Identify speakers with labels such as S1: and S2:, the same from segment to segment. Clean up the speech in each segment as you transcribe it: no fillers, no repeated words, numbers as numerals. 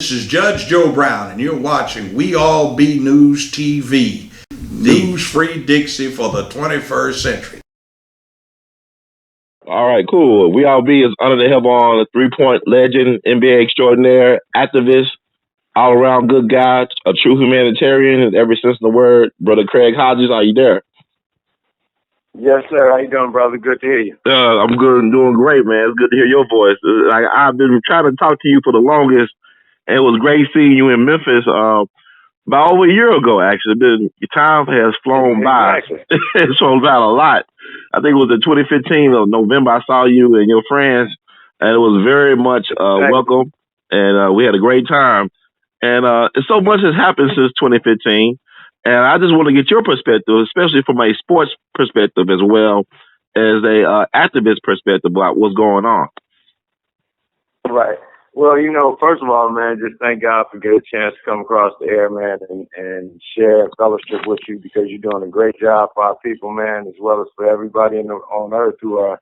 S1: This is Judge Joe Brown, and you're watching We All Be News TV. News Free Dixie for the 21st century.
S2: All right, cool. We All Be is under the help on a 3-point legend, NBA extraordinaire, activist, all around good guy, a true humanitarian in every sense of the word. Brother Craig Hodges, are you there?
S3: Yes, sir. How you doing, brother? Good to hear you.
S2: I'm good and doing great, man. It's good to hear your voice. I've been trying to talk to you for the longest, and it was great seeing you in Memphis about over a year ago, actually. Your time has flown by. It's flown by a lot. I think it was in 2015 of November. I saw you and your friends, and it was very much welcome, and we had a great time. And so much has happened since 2015, and I just want to get your perspective, especially from a sports perspective as well as a activist perspective about what's going on.
S3: Right. Well, first of all, man, just thank God for getting a chance to come across the air, man, and share fellowship with you because you're doing a great job for our people, man, as well as for everybody on earth who are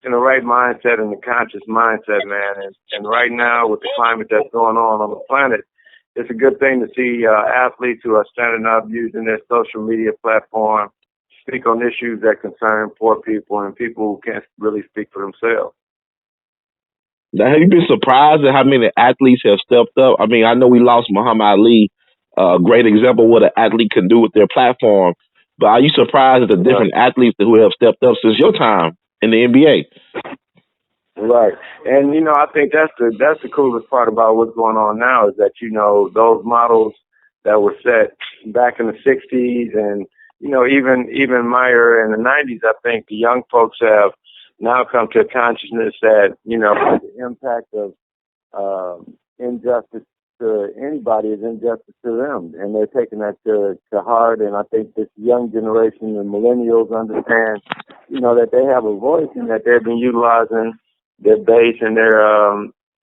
S3: in the right mindset and the conscious mindset, man. And right now, with the climate that's going on the planet, it's a good thing to see athletes who are standing up using their social media platform, speak on issues that concern poor people and people who can't really speak for themselves.
S2: Now, have you been surprised at how many athletes have stepped up? I mean, I know we lost Muhammad Ali, a great example of what an athlete can do with their platform. But are you surprised at the different athletes who have stepped up since your time in the NBA?
S3: Right. And, I think that's the coolest part about what's going on now is that, those models that were set back in the 60s and, even Meyer in the 90s, I think the young folks have now come to a consciousness that, the impact of injustice to anybody is injustice to them. And they're taking that to heart. And I think this young generation, the millennials, understand, that they have a voice and that they've been utilizing their base and their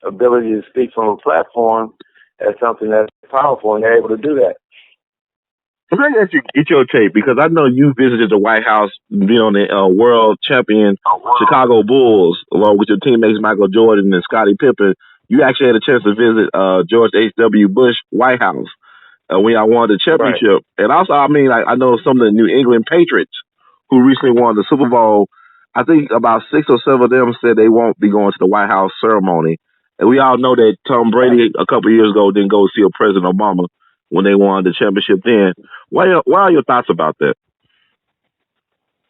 S3: ability to speak from a platform as something that's powerful, and they're able to do that.
S2: I'm going to ask you get your take because I know you visited the White House, being on the world champion Chicago Bulls, along with your teammates Michael Jordan and Scottie Pippen. You actually had a chance to visit George H.W. Bush White House when y'all won the championship. Right. And also, I know some of the New England Patriots who recently won the Super Bowl. I think about 6 or 7 of them said they won't be going to the White House ceremony. And we all know that Tom Brady a couple of years ago didn't go see President Obama when they won the championship then. What are your thoughts about that?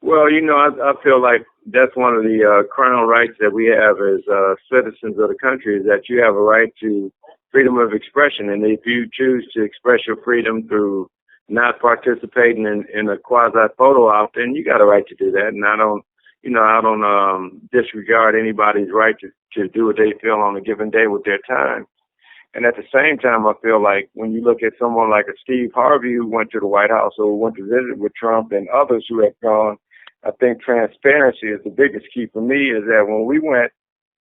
S3: Well, I feel like that's one of the crown rights that we have as citizens of the country is that you have a right to freedom of expression. And if you choose to express your freedom through not participating in a quasi-photo op, then you got a right to do that. And I don't disregard anybody's right to do what they feel on a given day with their time. And at the same time, I feel like when you look at someone like a Steve Harvey who went to the White House or went to visit with Trump and others who have gone, I think transparency is the biggest key for me is that when we went,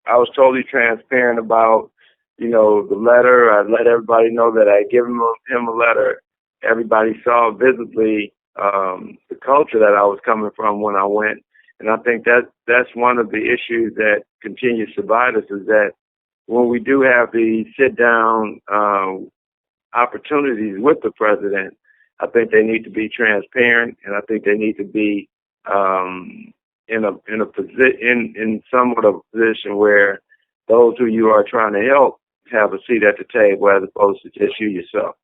S3: I was totally transparent about, the letter. I let everybody know that I had given him a letter. Everybody saw visibly the culture that I was coming from when I went. And I think that's one of the issues that continues to bite us is that when we do have the sit-down opportunities with the president, I think they need to be transparent, and I think they need to be in somewhat of a position where those who you are trying to help have a seat at the table as opposed to just you yourself.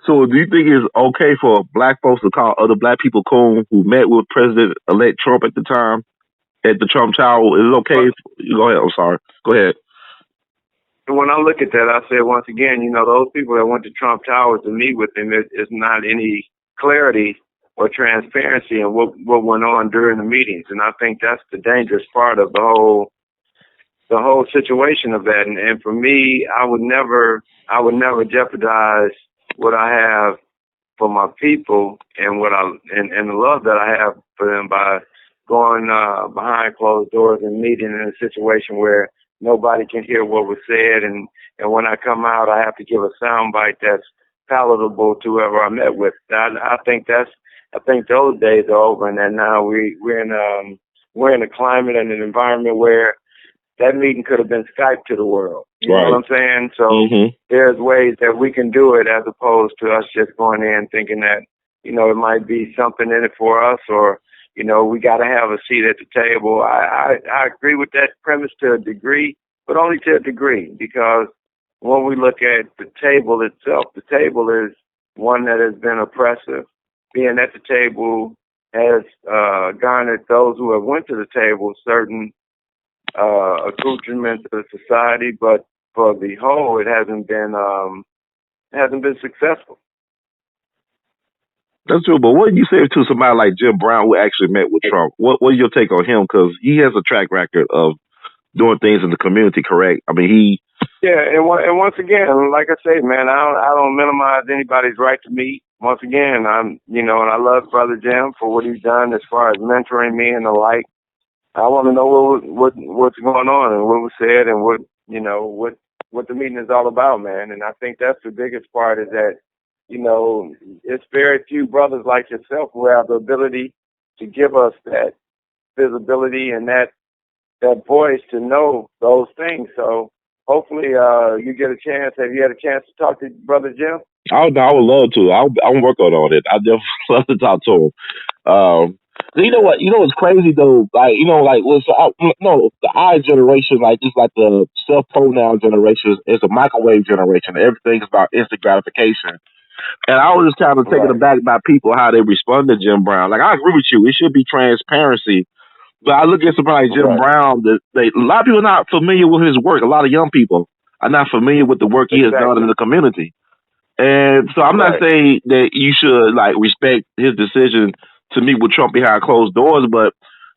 S2: So do you think it's okay for black folks to call other black people coon who met with President-elect Trump at the time at the Trump Tower? Is it okay? Go ahead. I'm sorry. Go ahead.
S3: And when I look at that, I say once again, those people that went to Trump Tower to meet with him, there's not any clarity or transparency in what went on during the meetings. And I think that's the dangerous part of the whole situation of that. And for me, I would never jeopardize what I have for my people and and the love that I have for them by going behind closed doors and meeting in a situation where nobody can hear what was said. And when I come out, I have to give a soundbite that's palatable to whoever I met with. I think those days are over, and that now we're in a climate and an environment where that meeting could have been Skyped to the world. You
S2: Right.
S3: know what I'm saying? So there's ways that we can do it as opposed to us just going in thinking that, you know, it might be something in it for us, or, you know, we got to have a seat at the table. I agree with that premise to a degree, but only to a degree, because when we look at the table itself, the table is one that has been oppressive. Being at the table has garnered those who have went to the table certain accoutrements of society, but for the whole, it hasn't been successful.
S2: That's true, but what do you say to somebody like Jim Brown who actually met with Trump? What is your take on him? Because he has a track record of doing things in the community, correct? I mean,
S3: and once again, like I say, man, I don't minimize anybody's right to meet. Once again, and I love Brother Jim for what he's done as far as mentoring me and the like. I want to know what's going on and what was said and what the meeting is all about, man. And I think that's the biggest part, is that, you know, it's very few brothers like yourself who have the ability to give us that visibility and that voice to know those things. So hopefully you get a chance. Have you had a chance to talk to Brother Jim?
S2: I would love to. I'll work on it. I definitely love to talk to him. You know what? You know what's crazy though? Like, you know, like the I generation, like just like the self pronoun generation, is a microwave generation. Everything's about instant gratification. And I was just kind of taken aback by people how they respond to Jim Brown. Like, I agree with you. It should be transparency. But I look at somebody like Jim Brown, a lot of people are not familiar with his work. A lot of young people are not familiar with the work he has done in the community. And so I'm not saying that you should like respect his decision to meet with Trump behind closed doors, but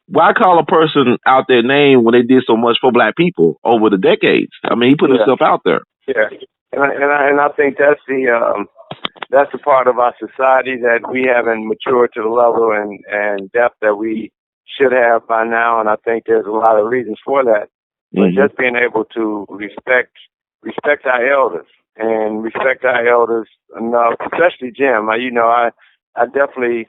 S2: why call a person out their name when they did so much for black people over the decades? I mean, he put himself out there.
S3: Yeah, and I think that's the part of our society that we haven't matured to the level and depth that we should have by now, and I think there's a lot of reasons for that. But just being able to respect our elders and respect our elders enough, especially Jim. I definitely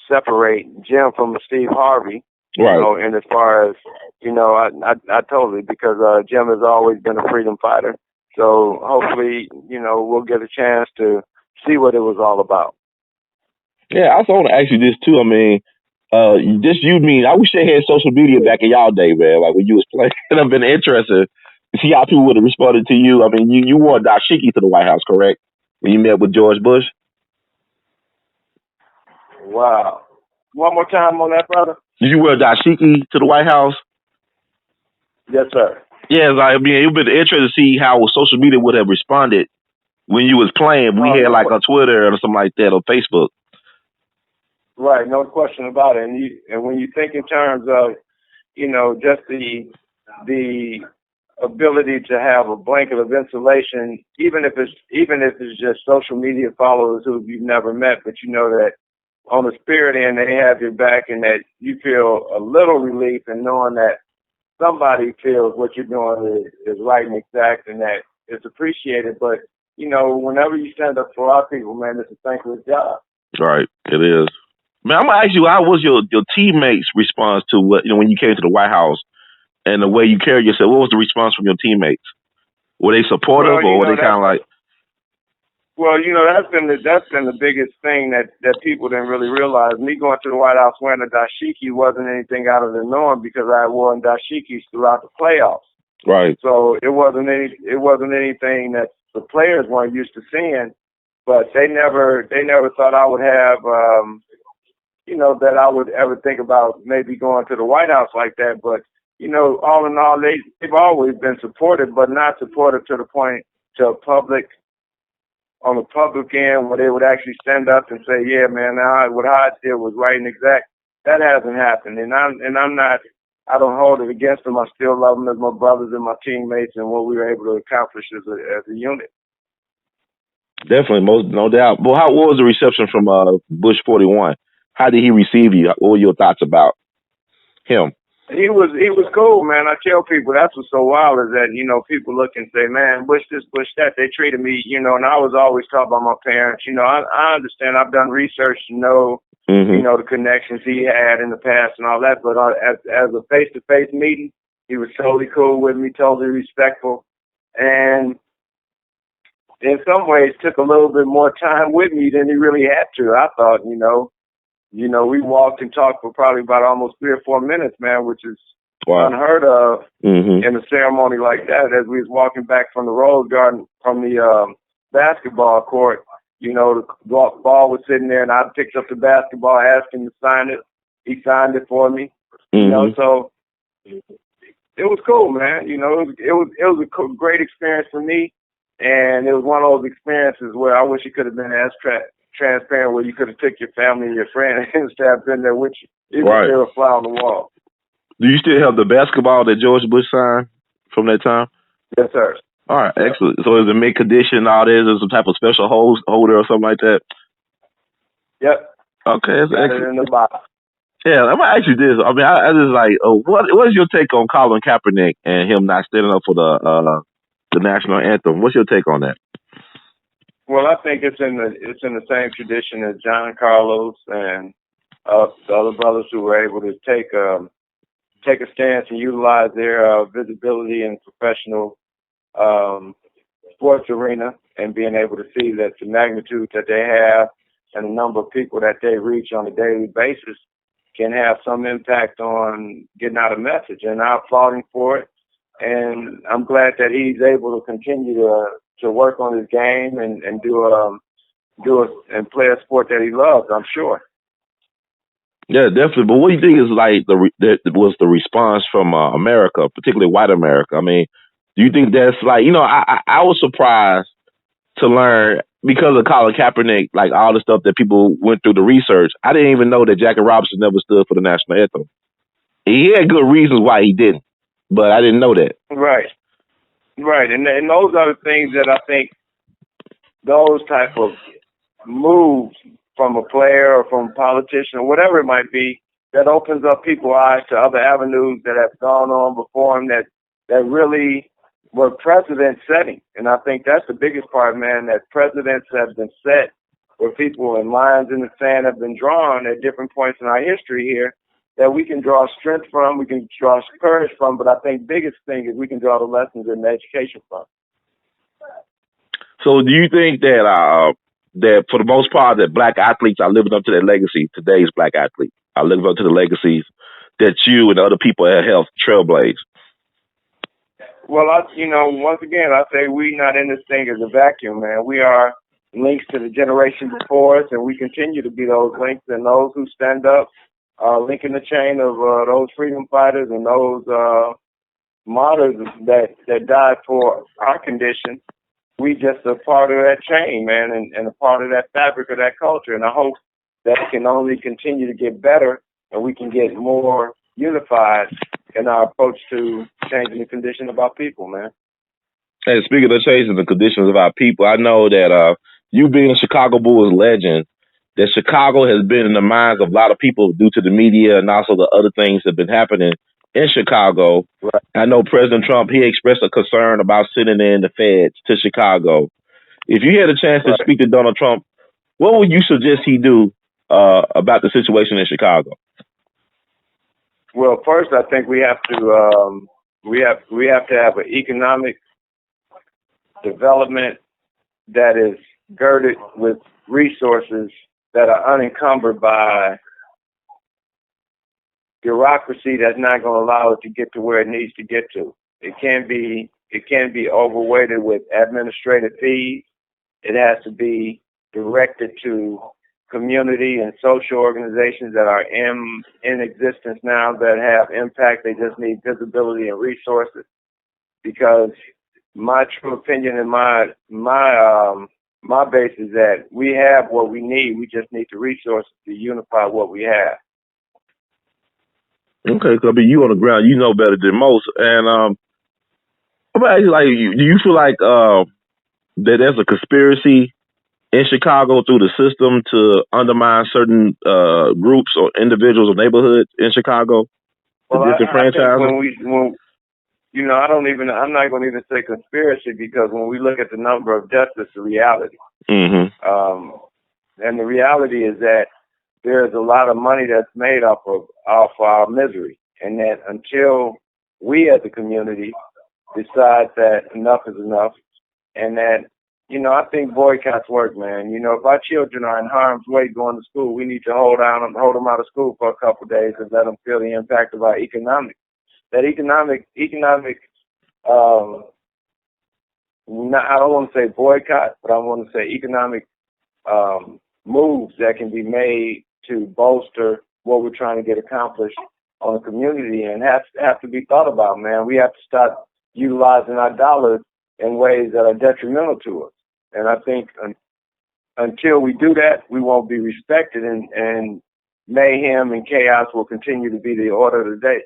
S3: separate Jim from Steve Harvey. You know, and as far as, you know, I totally, because Jim has always been a freedom fighter. So hopefully, you know, we'll get a chance to see what it was all about.
S2: Yeah, I also want to ask you this too. I mean, I wish they had social media back in y'all day, man. Like when you was playing, I've been interested to see how people would have responded to you. I mean, you wore a dashiki to the White House, correct? When you met with George Bush.
S3: Wow. One more time on that, brother.
S2: Did you wear a dashiki to the White House?
S3: Yes, sir.
S2: Yeah, I mean, it would be interesting to see how social media would have responded when you was playing. We had like on Twitter or something like that, or Facebook.
S3: Right, no question about it. And when you think in terms of, you know, just the ability to have a blanket of insulation, even if it's just social media followers who you've never met, but you know that on the spirit end they have your back, and that you feel a little relief in knowing that somebody feels what you're doing is right and exact, and that it's appreciated. But, you know, whenever you stand up for our people, man, it's a thankless job.
S2: Right, it is. Man, I'm gonna ask you, how was your teammates' response to what, you know, when you came to the White House and the way you carried yourself? What was the response from your teammates? Were they supportive, or were they kind of like?
S3: Well, you know, that's been the biggest thing that people didn't really realize. Me going to the White House wearing a dashiki wasn't anything out of the norm, because I wore dashikis throughout the playoffs.
S2: Right.
S3: So it wasn't anything that the players weren't used to seeing. But they never thought I would have, you know, that I would ever think about maybe going to the White House like that. But, you know, all in all, they've always been supportive, but not supportive to the point to on the public end where they would actually stand up and say, yeah, man, what I did was right and exact. That hasn't happened. And I don't hold it against them. I still love them as my brothers and my teammates, and what we were able to accomplish as a unit.
S2: Definitely, no doubt. Well, what was the reception from Bush 41? How did he receive you? What were your thoughts about him?
S3: He was cool, man. I tell people that's what's so wild, is that, you know, people look and say, man, Bush this, Bush that. They treated me, you know, and I was always taught by my parents. You know, I understand. I've done research to know, you know, the connections he had in the past and all that. But as a face-to-face meeting, He was totally cool with me, totally respectful, and in some ways took a little bit more time with me than he really had to. I thought, we walked and talked for probably about almost 3 or 4 minutes, man, which is
S2: Wow.
S3: unheard of
S2: Mm-hmm.
S3: in a ceremony like that. As we was walking back from the Rose Garden, from the basketball court, the ball was sitting there, and I picked up the basketball, asked him to sign it. He signed it for me.
S2: Mm-hmm.
S3: So it was cool, man. It was a great experience for me, and it was one of those experiences where I wish it could have been as transparent, where you could have took your family and your friends instead of been there with you, even if they were a fly on the wall.
S2: Do you still have the basketball that George Bush signed from that time?
S3: Yes, sir.
S2: All right, excellent. So is it mint condition and all this? Is some type of special holder or something like that?
S3: Yep.
S2: Okay, that's
S3: Got
S2: excellent.
S3: it in the box.
S2: Yeah, I'm gonna ask you this. I mean, I just like, what is your take on Colin Kaepernick and him not standing up for the national anthem? What's your take on that?
S3: Well, I think it's in the same tradition as John Carlos and the other brothers who were able to take a stance and utilize their visibility in the professional sports arena, and being able to see that the magnitude that they have and the number of people that they reach on a daily basis can have some impact on getting out a message. And I applaud him for it. And I'm glad that he's able to continue to work on his game and and play a sport that he loves, I'm sure.
S2: Yeah, definitely. But what do you think is like was the response from America, particularly white America? I mean, do you think that's like, I was surprised to learn because of Colin Kaepernick, like all the stuff that people went through the research. I didn't even know that Jackie Robinson never stood for the national anthem. He had good reasons why he didn't, but I didn't know that.
S3: Right. And those are the things that I think those type of moves from a player or from a politician or whatever it might be, that opens up people's eyes to other avenues that have gone on before them that really were precedent setting. And I think that's the biggest part, man, that precedents have been set where people and lines in the sand have been drawn at different points in our history here that we can draw strength from, we can draw courage from, but I think biggest thing is we can draw the lessons in the education from.
S2: So do you think that that for the most part that black athletes are living up to their legacy, today's black athletes are living up to the legacies that you and other people have helped trailblaze?
S3: Well, once again, I say we not in this thing as a vacuum, man. We are links to the generation before us, and we continue to be those links, and those who stand up, linking the chain of those freedom fighters and those martyrs that died for our condition. We just a part of that chain, man, and a part of that fabric of that culture. And I hope that it can only continue to get better, and we can get more unified in our approach to changing the condition of our people, man.
S2: And speaking of changing the conditions of our people, I know that you being a Chicago Bulls legend, that Chicago has been in the minds of a lot of people due to the media and also the other things that have been happening in Chicago.
S3: Right.
S2: I know President Trump, he expressed a concern about sending in the feds to Chicago. If you had a chance to speak to Donald Trump, what would you suggest he do about the situation in Chicago?
S3: Well, first, I think we have to have an economic development that is girded with resources that are unencumbered by bureaucracy that's not going to allow it to get to where it needs to get to. It can't be overweighted with administrative fees. It has to be directed to community and social organizations that are in existence now that have impact. They just need visibility and resources. Because my true opinion and my base is that we have what we need. We just need the resources to unify what we have.
S2: Okay, so I mean, you on the ground, you know better than most. And I'm gonna ask you, like, do you feel like that there's a conspiracy in Chicago through the system to undermine certain groups or individuals or neighborhoods in Chicago?
S3: Well, I think I'm not going to even say conspiracy, because when we look at the number of deaths, it's a reality.
S2: Mm-hmm.
S3: And the reality is that there's a lot of money that's made off our misery, and that until we as a community decide that enough is enough, and that, I think boycotts work, man. If our children are in harm's way going to school, we need to hold them out of school for a couple of days and let them feel the impact of our economic, um, I don't want to say boycott, but I want to say economic moves that can be made to bolster what we're trying to get accomplished on the community, and have to be thought about, man. We have to start utilizing our dollars in ways that are detrimental to us. And I think until we do that, we won't be respected, and mayhem and chaos will continue to be the order of the day.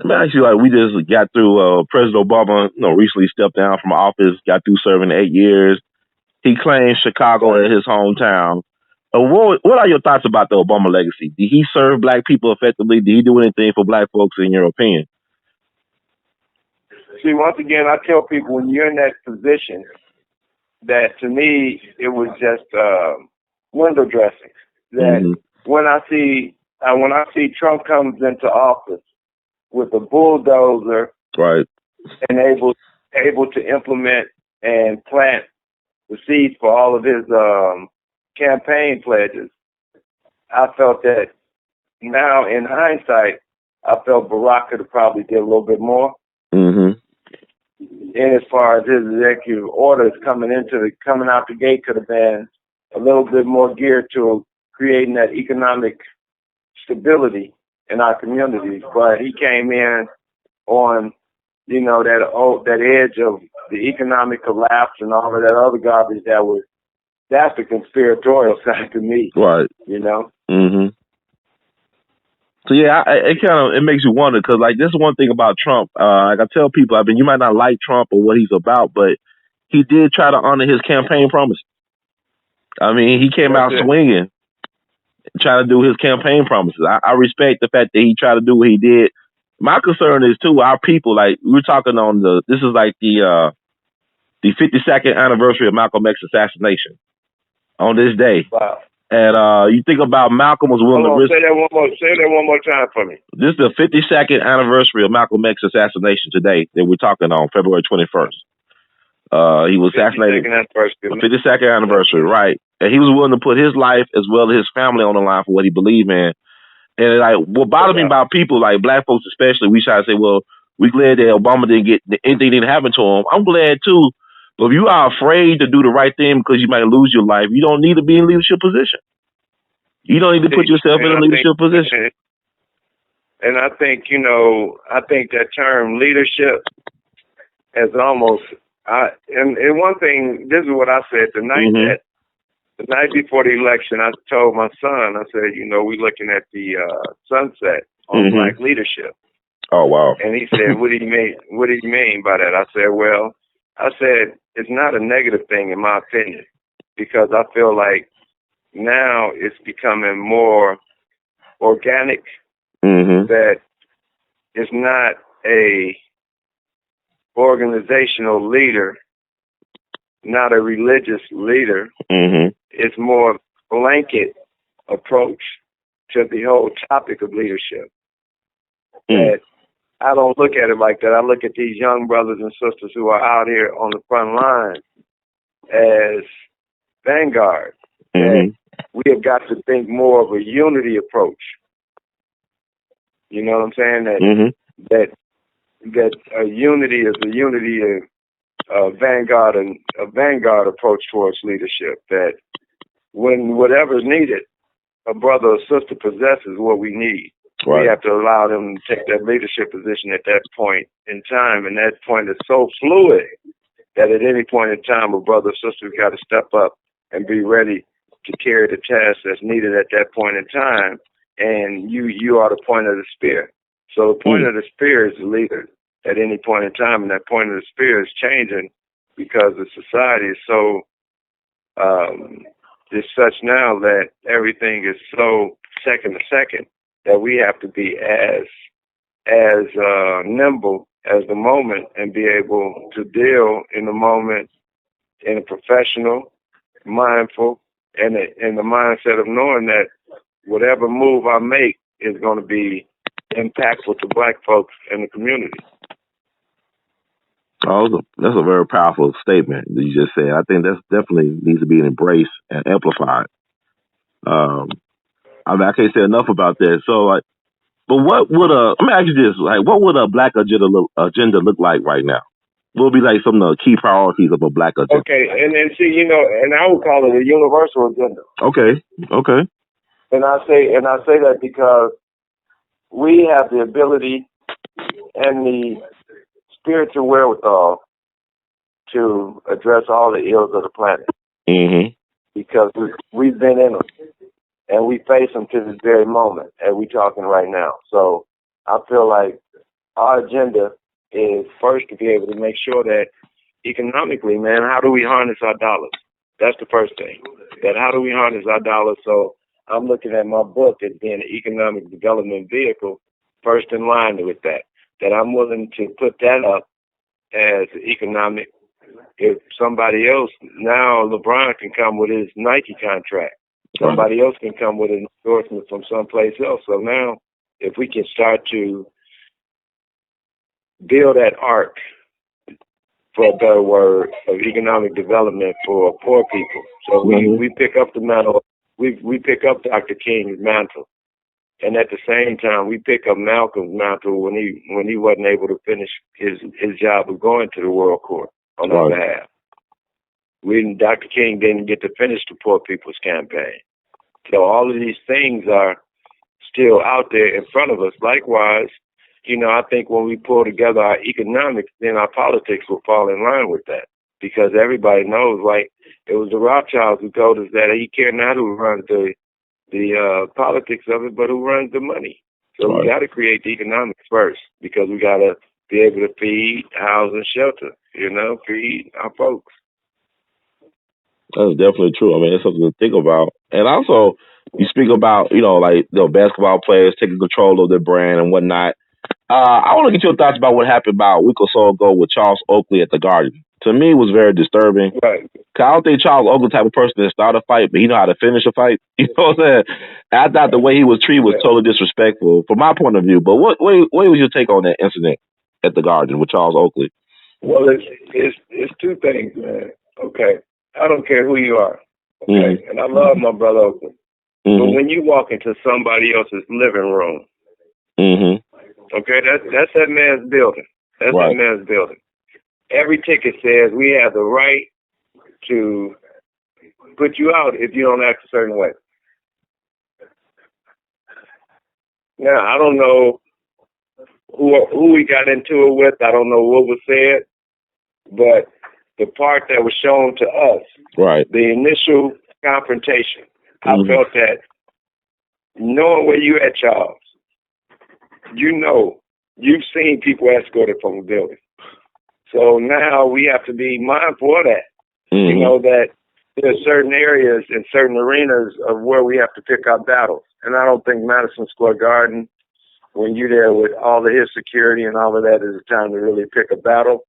S2: I mean, actually, like, we just got through President Obama, recently stepped down from office, got through serving 8 years. He claims Chicago as his hometown. What are your thoughts about the Obama legacy? Did he serve black people effectively? Did he do anything for black folks, in your opinion?
S3: See, once again, I tell people, when you're in that position, that to me, it was just window dressing. That when I see Trump comes into office with a bulldozer,
S2: right,
S3: and able to implement and plant the seeds for all of his campaign pledges, I felt that now in hindsight, I felt Barack could have probably did a little bit more. And as far as his executive orders coming out the gate, could have been a little bit more geared to creating that economic stability in our communities. But he came in on, that edge of the economic collapse and all of that other garbage that's the conspiratorial side to me.
S2: Right. So yeah, it makes you wonder, because like, this is one thing about Trump. Like I tell people, you might not like Trump or what he's about, but he did try to honor his campaign promise. He came out swinging, trying to do his campaign promises. I respect the fact that he tried to do what he did. My concern is too, our people. Like, we're talking this is like the 52nd anniversary of Malcolm X's assassination on this day.
S3: Wow.
S2: And you think about Malcolm was willing to risk.
S3: Say that one more time for me.
S2: This is the 52nd anniversary of Malcolm X's assassination today that we're talking on, February 21st. He was assassinated. 52nd anniversary, right? And he was willing to put his life as well as his family on the line for what he believed in. And like, what bothers me about people, like black folks especially, we try to say, well, we're glad that Obama anything didn't happen to him. I'm glad too. But if you are afraid to do the right thing because you might lose your life, you don't need to be in leadership position. You don't need to put yourself in a leadership position.
S3: And I think, that term leadership has almost, and one thing, this is what I said the night before the election. I told my son, I said, we're looking at the sunset on black leadership.
S2: Oh, wow.
S3: And he said, what do you mean? What do you mean by that? I said, it's not a negative thing in my opinion, because I feel like now it's becoming more organic, that it's not a organizational leader, not a religious leader. It's more blanket approach to the whole topic of leadership. That I don't look at it like that. I look at these young brothers and sisters who are out here on the front line as vanguard. And we have got to think more of a unity approach. You know what I'm saying? That a unity is a unity of vanguard and a vanguard approach towards leadership. That when whatever's needed, a brother or sister possesses what we need. Right. We have to allow them to take that leadership position at that point in time, and that point is so fluid that at any point in time, a brother or sister's got to step up and be ready to carry the task that's needed at that point in time. And you are the point of the spear. So the point of the spear is the leader at any point in time, and that point of the spear is changing because the society is so is such now that everything is so second to second that we have to be as nimble as the moment and be able to deal in the moment in a professional, mindful, and in the mindset of knowing that whatever move I make is going to be impactful to black folks in the community.
S2: Oh, that's a very powerful statement that you just said. I think that's definitely needs to be embraced and amplified. I mean, I can't say enough about that. So, like, but what would let me ask you this: like, what would a black agenda look like right now? What would be like some of the key priorities of a black agenda?
S3: Okay, and then see, and I would call it a universal agenda.
S2: Okay.
S3: And I say that because we have the ability and the spiritual wherewithal to address all the ills of the planet.
S2: Mm-hmm.
S3: Because we've been in them, and we face them to this very moment, as we're talking right now. So I feel like our agenda is first to be able to make sure that economically, man, how do we harness our dollars? That's the first thing. That how do we harness our dollars? So I'm looking at my book as being an economic development vehicle, first in line with that. That I'm willing to put that up as economic. If somebody else, now LeBron can come with his Nike contract. Somebody else can come with an endorsement from someplace else. So now, if we can start to build that arc, for a better word, of economic development for poor people. So we pick up the mantle, we pick up Dr. King's mantle. And at the same time, we pick up Malcolm's mantle when he wasn't able to finish his job of going to the World Court on our behalf. Dr. King didn't get to finish the Poor People's Campaign. So all of these things are still out there in front of us. Likewise, I think when we pull together our economics, then our politics will fall in line with that. Because everybody knows, like, it was the Rothschilds who told us that he cared not who runs the politics of it, but who runs the money. So we got to create the economics first, because we got to be able to feed, house, and shelter, feed our folks.
S2: That's definitely true. I mean, it's something to think about. And also, you speak about, basketball players taking control of their brand and whatnot. I want to get your thoughts about what happened about a week or so ago with Charles Oakley at the Garden. To me, it was very disturbing.
S3: Right.
S2: I don't think Charles Oakley type of person that start a fight, but he know how to finish a fight. You know what I'm saying? I thought the way he was treated was totally disrespectful from my point of view. But what was your take on that incident at the Garden with Charles Oakley?
S3: Well, it's two things, man. Okay. I don't care who you are. Okay. Mm-hmm. And I love my brother Oakley. Mm-hmm. But when you walk into somebody else's living room, mm-hmm. Okay, that's that man's building. That's that man's building. Every ticket says we have the right to put you out if you don't act a certain way. Now, I don't know who we got into it with. I don't know what was said, but the part that was shown to us, the initial confrontation, mm-hmm. I felt that knowing where you at, Charles, you've seen people escorted from a building. So now we have to be mindful of that. Mm-hmm. That there's certain areas and certain arenas of where we have to pick our battles. And I don't think Madison Square Garden, when you're there with all of his security and all of that, is a time to really pick a battle.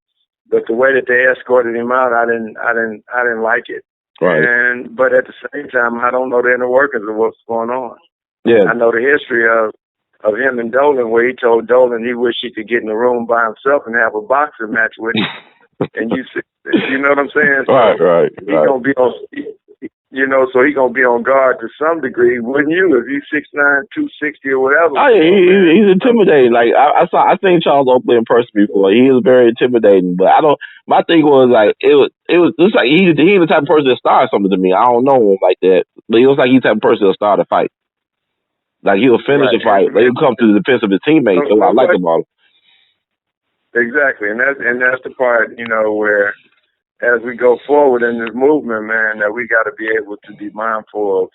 S3: But the way that they escorted him out, I didn't like it. Right. But at the same time, I don't know the inner workings of what's going on. Yeah. I know the history of him and Dolan, where he told Dolan he wished he could get in the room by himself and have a boxing match with him. And you know what I'm saying? So
S2: right.
S3: He's gonna be on, so he's gonna be on guard to some degree, wouldn't you? If he's 6'9", 260 or whatever.
S2: Oh, yeah, he's intimidating. Like I seen Charles Oakley in person before. He is very intimidating. But my thing was like it was just like he's the type of person that started something to me. I don't know him like that, but he was like he's the type of person that start a fight. Like he'll finish a fight, but he'll come to the defense of his teammates. So I like about him.
S3: Exactly, and that's the part, where as we go forward in this movement, man, that we got to be able to be mindful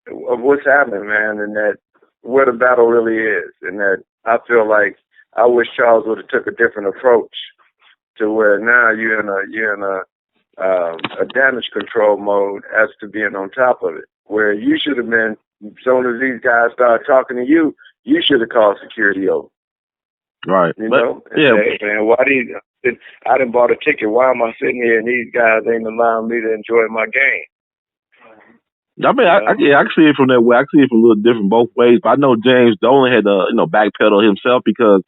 S3: of what's happening, man, and that where the battle really is, and that I feel like I wish Charles would have took a different approach to where now you're in a damage control mode as to being on top of it, where you should have been. As soon as these guys start talking to you, you should have called security over.
S2: Right.
S3: Yeah. Man, I done bought a ticket. Why am I sitting here and these guys ain't allowing me to enjoy my game?
S2: I mean, I can see it from that way. I can see it from a little different both ways. But I know James Dolan had to, backpedal himself because,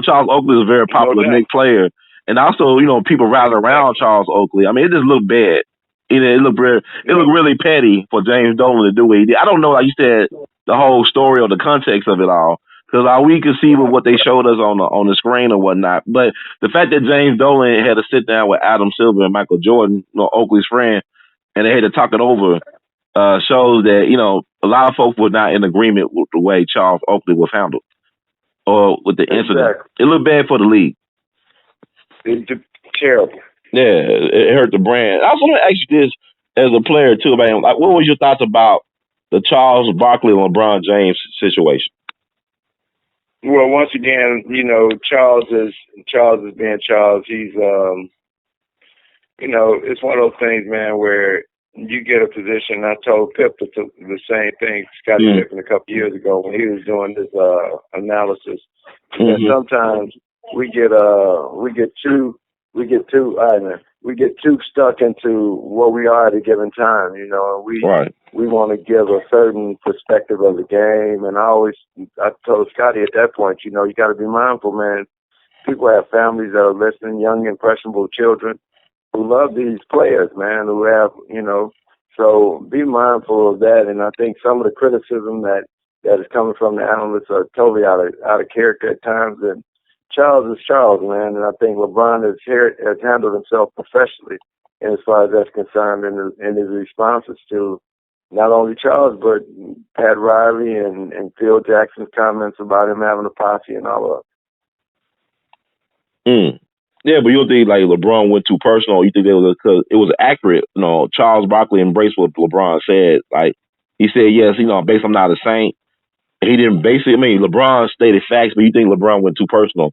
S2: Charles Oakley is a very popular Knicks player. And also, people rallying around Charles Oakley. I mean, it just looked bad. It looked really petty for James Dolan to do what he did. I don't know, like you said, the whole story or the context of it all. Because we could see what they showed us on the screen or whatnot. But the fact that James Dolan had to sit down with Adam Silver and Michael Jordan, Oakley's friend, and they had to talk it over, shows that, a lot of folks were not in agreement with the way Charles Oakley was handled or with the incident. It looked bad for the league.
S3: It's terrible.
S2: Yeah, it hurt the brand. I also want to ask you this as a player too, man. Like, what was your thoughts about the Charles Barkley and LeBron James situation?
S3: Well, once again, Charles is being Charles. He's, it's one of those things, man, where you get a position. I told Pip the same thing, Scottie Pippen, a couple years ago when he was doing this analysis. And sometimes we get too stuck into what we are at a given time, and we want to give a certain perspective of the game. And I told Scotty at that point, you got to be mindful, man. People have families that are listening, young, impressionable children who love these players, man, who have, so be mindful of that. And I think some of the criticism that is coming from the analysts are totally out of character at times. And Charles is Charles, man, and I think LeBron has handled himself professionally, and as far as that's concerned, in his responses to not only Charles but Pat Riley and Phil Jackson's comments about him having a posse and all of
S2: that. Yeah, but you don't think like LeBron went too personal? You think because it was accurate? Charles Barkley embraced what LeBron said. Like he said, yes, based I'm not a saint. He didn't basically. I mean, LeBron stated facts, but you think LeBron went too personal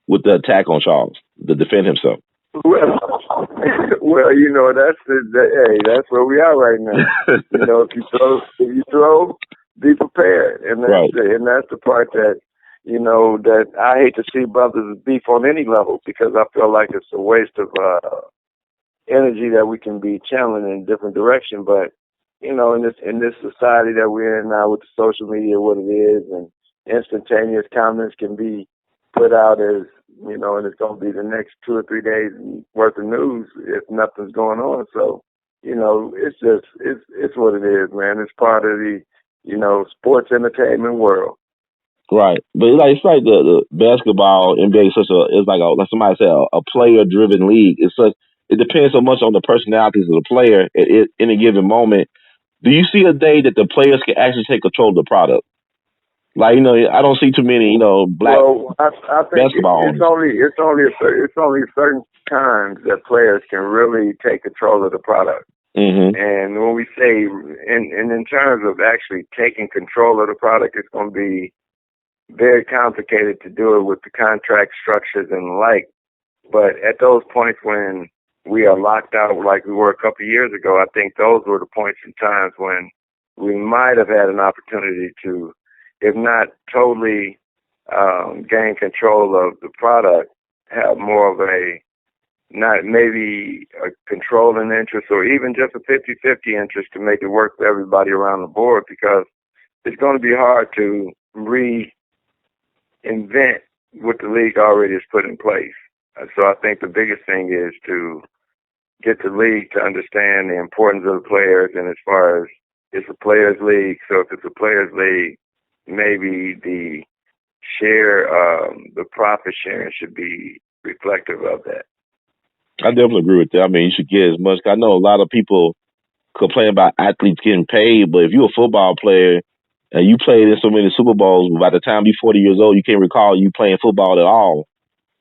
S2: with the attack on Charles to defend himself?
S3: Well, that's where we are right now. If you throw, be prepared, and that's the part that that I hate to see brothers beef on any level, because I feel like it's a waste of energy that we can be channeling in a different direction. But in this society that we're in now with the social media, what it is, and instantaneous comments can be put out as, and it's going to be the next 2 or 3 days worth of news if nothing's going on. So, it's what it is, man. It's part of the, sports entertainment world.
S2: Right. But it's like the basketball NBA is like somebody said, a player driven league. It depends so much on the personalities of the player at any given moment. Do you see a day that the players can actually take control of the product? Like, I don't see too many, black
S3: I think
S2: basketball
S3: it's only certain times that players can really take control of the product.
S2: Mm-hmm.
S3: And when we say, and in terms of actually taking control of the product, it's going to be very complicated to do it with the contract structures and the like. But at those points when we are locked out like we were a couple of years ago, I think those were the points and times when we might have had an opportunity to, if not totally gain control of the product, have more of not maybe a controlling interest or even just a 50-50 interest to make it work for everybody around the board, because it's going to be hard to reinvent what the league already has put in place. So I think the biggest thing is to get the league to understand the importance of the players, and as far as it's a players' league, so if it's a players' league, maybe the profit sharing should be reflective of that.
S2: I definitely agree with that. I mean, you should get as much. I know a lot of people complain about athletes getting paid, but if you're a football player and you played in so many Super Bowls, by the time you're 40 years old, you can't recall you playing football at all.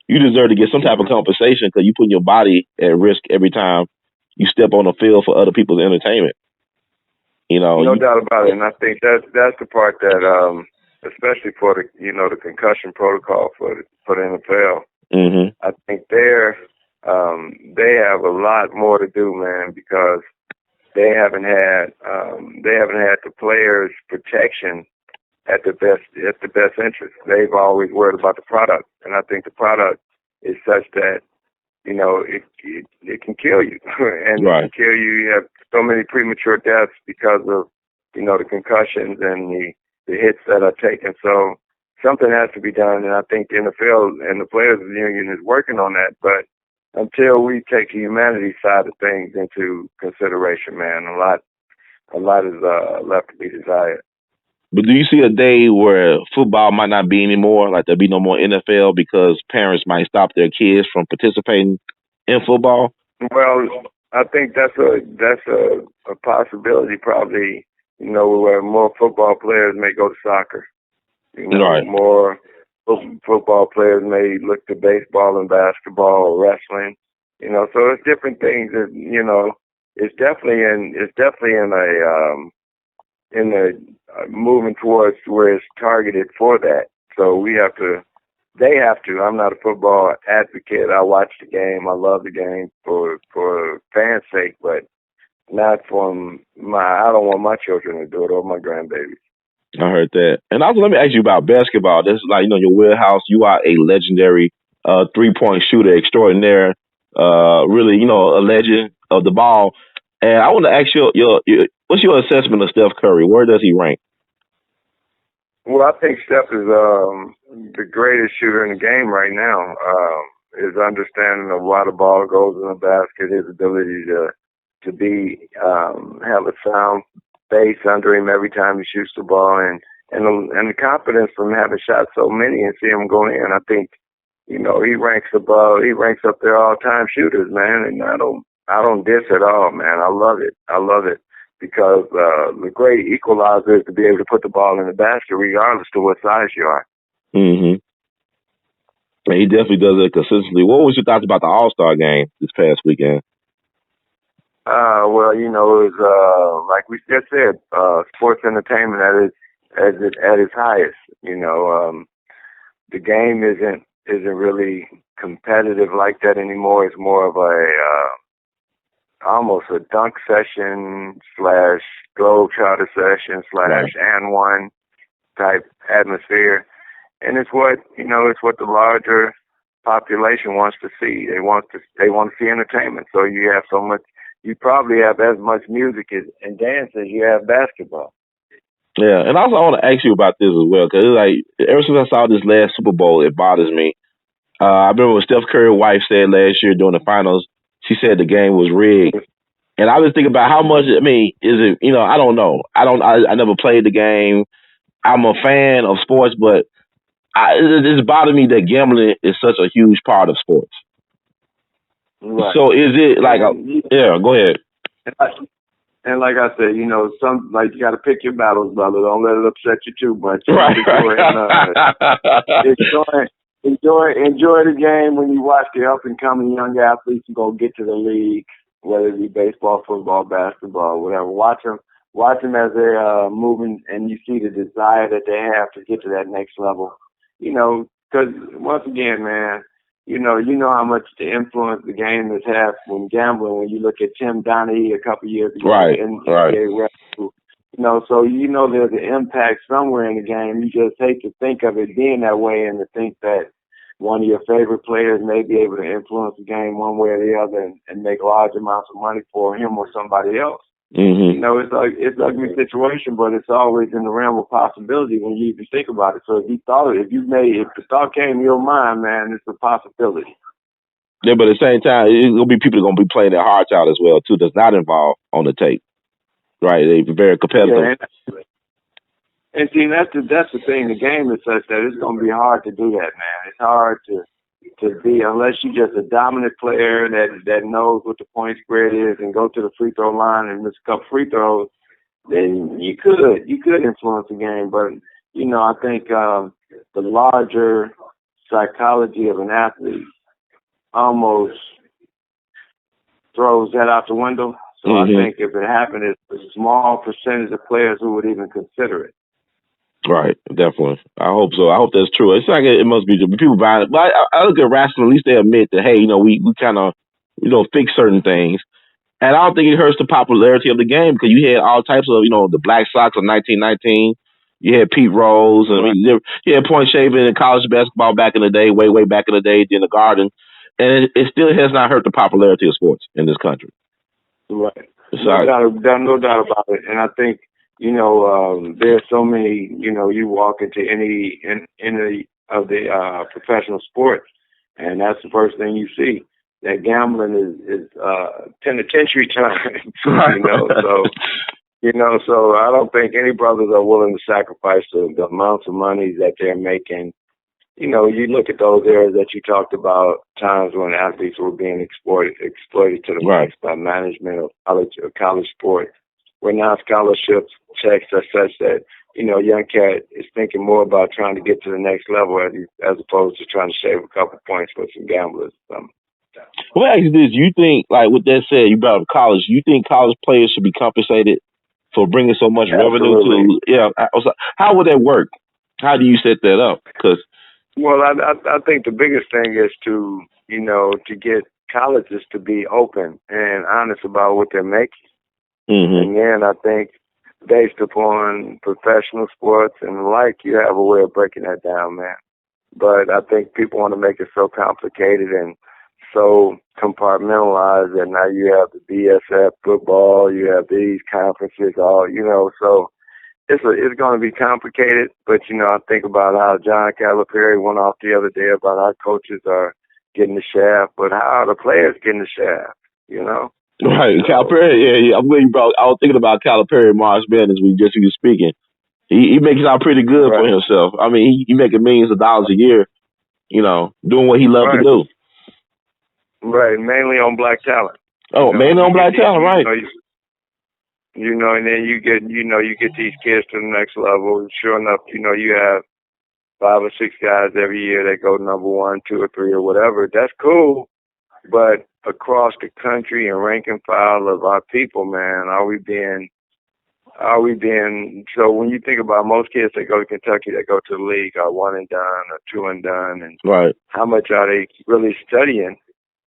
S2: You deserve to get some type of compensation, because you put your body at risk every time you step on the field for other people's entertainment.
S3: No doubt about it. And I think that's the part that, especially for the the concussion protocol for the NFL.
S2: Mm-hmm.
S3: I think they have a lot more to do, man, because they haven't had the players' protection at the best interest. They've always worried about the product, and I think the product is such that it can kill you, and it
S2: Right.
S3: can kill you. You have so many premature deaths because of the concussions and the hits that are taken. So something has to be done, and I think the NFL and the Players Union is working on that. But until we take the humanity side of things into consideration, man, a lot is left to be desired.
S2: But do you see a day where football might not be anymore? Like there'll be no more NFL because parents might stop their kids from participating in football?
S3: Well, I think that's a possibility. Probably, where more football players may go to soccer.
S2: Right.
S3: More football players may look to baseball and basketball or wrestling. So it's different things. That, it's definitely in a moving towards where it's targeted for that. So they have to. I'm not a football advocate. I watch the game. I love the game for fans' sake, but not from I don't want my children to do it or my grandbabies.
S2: I heard that. And also, let me ask you about basketball. This is like, your wheelhouse. You are a legendary 3-point shooter extraordinaire. Really, a legend of the ball. And I want to ask you, what's your assessment of Steph Curry? Where does he rank?
S3: Well, I think Steph is the greatest shooter in the game right now. His understanding of why the ball goes in the basket, his ability to be have a sound base under him every time he shoots the ball, and the confidence from having shot so many and see him go in. I think he ranks up there all time shooters, man. And I don't diss at all, man. I love it. Because the great equalizer is to be able to put the ball in the basket regardless to what size you are.
S2: Mm-hmm. And he definitely does it consistently. What was your thoughts about the All-Star game this past weekend?
S3: Well, it was like we just said, sports entertainment at its highest. The game isn't really competitive like that anymore. It's more of almost a dunk session / globetrotter session / and one type atmosphere, and it's what the larger population wants to see. They want to see entertainment. So you probably have as much music and dance as you have basketball.
S2: Yeah, and also I want to ask you about this as well, because like ever since I saw this last Super Bowl, it bothers me. I remember what Steph Curry's wife said last year during the finals. She said the game was rigged. And I was thinking about how much, is it, I don't know. I never played the game. I'm a fan of sports, but it's bothered me that gambling is such a huge part of sports.
S3: Right.
S2: So is it like, yeah, go ahead.
S3: And like I said, you got to pick your battles, brother. Don't let it upset you too much.
S2: Right.
S3: Enjoy the game when you watch the up and coming young athletes who go get to the league, whether it be baseball, football, basketball, whatever. Watch them as they're moving, and you see the desire that they have to get to that next level. Because once again, man, you know how much the influence the game has had when gambling. When you look at Tim Donaghy a couple years ago,
S2: right.
S3: So there's an impact somewhere in the game. You just hate to think of it being that way, and to think that one of your favorite players may be able to influence the game one way or the other and make large amounts of money for him or somebody else.
S2: Mm-hmm.
S3: It's an ugly situation, but it's always in the realm of possibility when you even think about it. So if the thought came to your mind, man, it's a possibility.
S2: Yeah, but at the same time, it's gonna be people that are gonna be playing their hearts out as well too. That's not involved on the tape, right? They're very competitive.
S3: Yeah, and see, that's the thing. The game is such that it's gonna be hard to do that, man. It's hard to be, unless you're just a dominant player that knows what the point spread is and go to the free throw line and miss a couple free throws, then you could influence the game. But I think the larger psychology of an athlete almost throws that out the window. So
S2: Mm-hmm.
S3: I think if it happened, it's a small percentage of players who would even consider it.
S2: Right, definitely. I hope so. I hope that's true. It's like it must be people buying it, but I look at rational. At least they admit that, hey, we kind of fix certain things, and I don't think it hurts the popularity of the game, because you had all types of the Black Sox of 1919. You had Pete Rose, and you had point shaving in college basketball back in the day, way back in the day, in the Garden. and it still has not hurt the popularity of sports in this country.
S3: Right.
S2: So
S3: No doubt about it. And I think, there's so many, you walk into any of the professional sports, and that's the first thing you see. That gambling is penitentiary time, so I don't think any brothers are willing to sacrifice the amounts of money that they're making. You look at those areas that you talked about, times when athletes were being exploited to the max by management of college sports, where now scholarships checks are such that, young cat is thinking more about trying to get to the next level as opposed to trying to save a couple points for some gamblers.
S2: Well, ask you this: you think, like with that said, you brought up college. You think college players should be compensated for bringing so much revenue to? Yeah. How would that work? How do you set that up?
S3: Well, I think the biggest thing is to get colleges to be open and honest about what they're making.
S2: Mm-hmm.
S3: And then I think based upon professional sports and the like, you have a way of breaking that down, man. But I think people want to make it so complicated and so compartmentalized that now you have the BSF football, you have these conferences, so it's going to be complicated. But, I think about how John Calipari went off the other day about how coaches are getting the shaft, but how are the players getting the shaft,
S2: Right, so, Calipari, yeah. I'm glad you brought. I was thinking about Calipari and March Madness when you were speaking. He makes it out pretty good for himself. I mean, he making millions of dollars a year, doing what he loves to do.
S3: Right, mainly on black talent.
S2: Mainly on black talent, right?
S3: And then you get these kids to the next level. Sure enough, you have 5 or 6 guys every year that go number 1, 2, or 3, or whatever. That's cool, but across the country and rank and file of our people, man, are we being? So when you think about most kids that go to Kentucky that go to the league are 1 and done or 2 and done, and how much are they really studying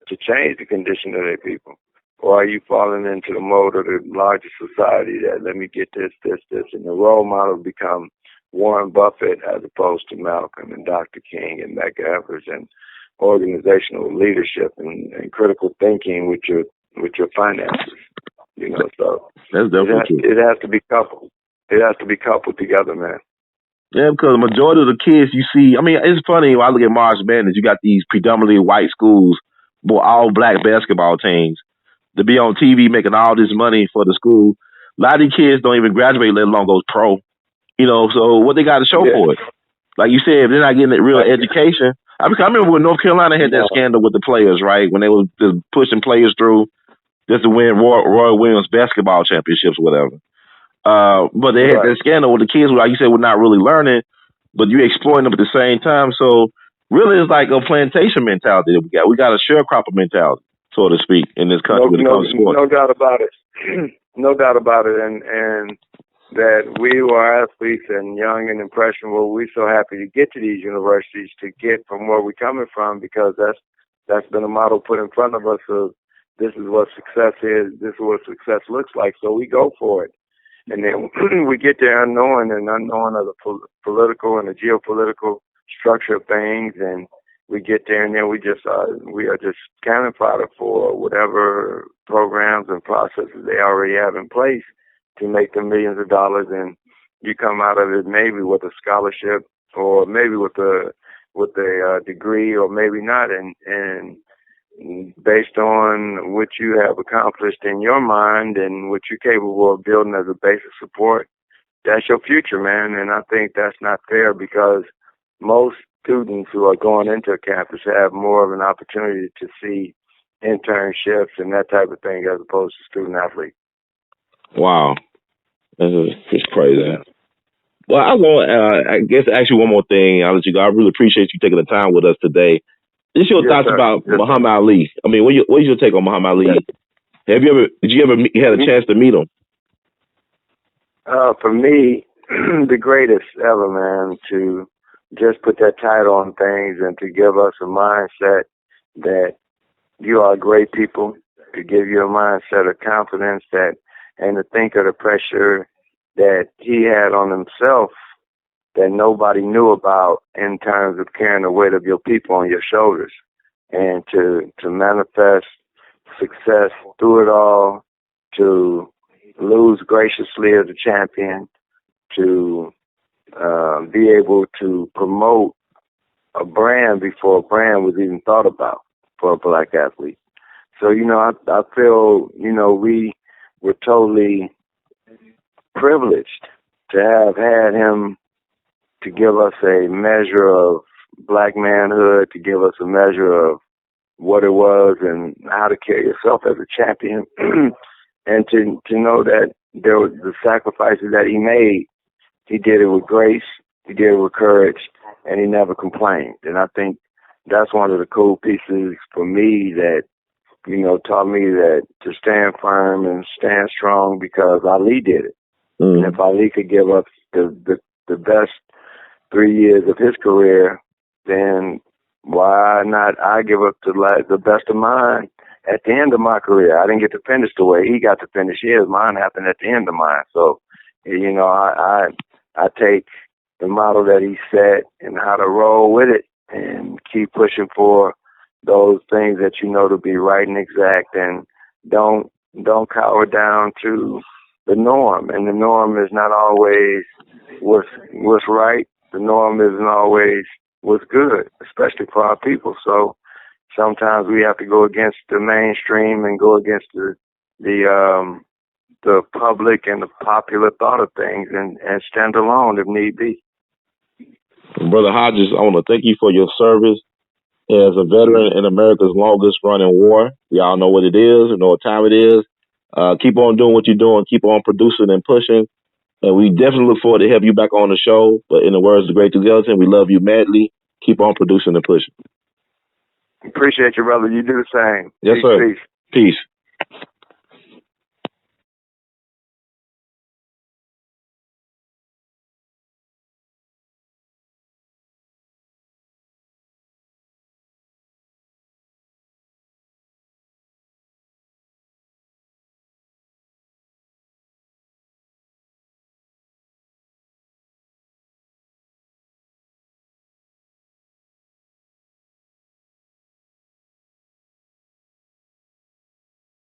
S3: to change the condition of their people? Or are you falling into the mode of the larger society that let me get this, and the role model become Warren Buffett as opposed to Malcolm and Dr. King and Medgar Evers, and organizational leadership and critical thinking with your finances. So
S2: that's definitely true.
S3: It has to be coupled. It has to be coupled together, man.
S2: Yeah, because the majority of the kids you see, I mean, it's funny when I look at March Madness, you got these predominantly white schools, all black basketball teams, to be on TV making all this money for the school. A lot of these kids don't even graduate, let alone go pro. So what they got to show for it? Like you said, if they're not getting a real education. I remember when North Carolina had that scandal with the players, right? When they were just pushing players through just to win Roy Williams basketball championships or whatever. But they had that scandal with the kids, like you said, were not really learning, but you exploiting them at the same time. So really, it's like a plantation mentality that we got. We got a sharecropper mentality, so to speak, in this country when it comes to sports.
S3: No doubt about it. No doubt about it. And that we who are athletes and young and impressionable, we're so happy to get to these universities to get from where we're coming from, because that's been a model put in front of us of this is what success is, this is what success looks like, so we go for it. And then we get there unknowing of the political and the geopolitical structure of things, and we get there and then we are just cannon fodder for whatever programs and processes they already have in place to make them millions of dollars, and you come out of it maybe with a scholarship or maybe with a degree or maybe not, and based on what you have accomplished in your mind and what you're capable of building as a base of support, that's your future, man. And I think that's not fair, because most students who are going into a campus have more of an opportunity to see internships and that type of thing as opposed to student athletes.
S2: Wow. It's crazy. Yeah. Well, I guess ask you one more thing. I'll let you go. I really appreciate you taking the time with us today. What's your thoughts about Muhammad Ali? I mean, what is your take on Muhammad Ali? Did you ever had a chance to meet him?
S3: For me, the greatest ever, man, to just put that title on things and to give us a mindset that you are great people, to give you a mindset of confidence and to think of the pressure that he had on himself that nobody knew about in terms of carrying the weight of your people on your shoulders. and to manifest success through it all, to lose graciously as a champion, to be able to promote a brand before a brand was even thought about for a black athlete. So, I feel, we were totally privileged to have had him to give us a measure of black manhood, to give us a measure of what it was and how to carry yourself as a champion, and to know that there were the sacrifices that he made. He did it with grace, he did it with courage, and he never complained. And I think that's one of the cool pieces for me that, taught me that to stand firm and stand strong, because Ali did it. And if Ali could give up the best 3 years of his career, then why not I give up the best of mine at the end of my career? I didn't get to finish the way he got to finish his. Mine happened at the end of mine. So, I take the model that he set and how to roll with it and keep pushing for those things that to be right and exact, and don't cower down to the norm. And the norm is not always what's right. The norm isn't always what's good, especially for our people. So sometimes we have to go against the mainstream and go against the public and the popular thought of things, and stand alone if need be.
S2: Brother Hodges, I want to thank you for your service as a veteran in America's longest running war. We all know what it is. We know what time it is. Keep on doing what you're doing. Keep on producing and pushing. And we definitely look forward to have you back on the show. But in the words of the great Gelatin, we love you madly. Keep on producing and pushing.
S3: Appreciate you, brother. You do the same.
S2: Yes,
S3: Peace,
S2: sir.
S3: Peace.
S2: Peace.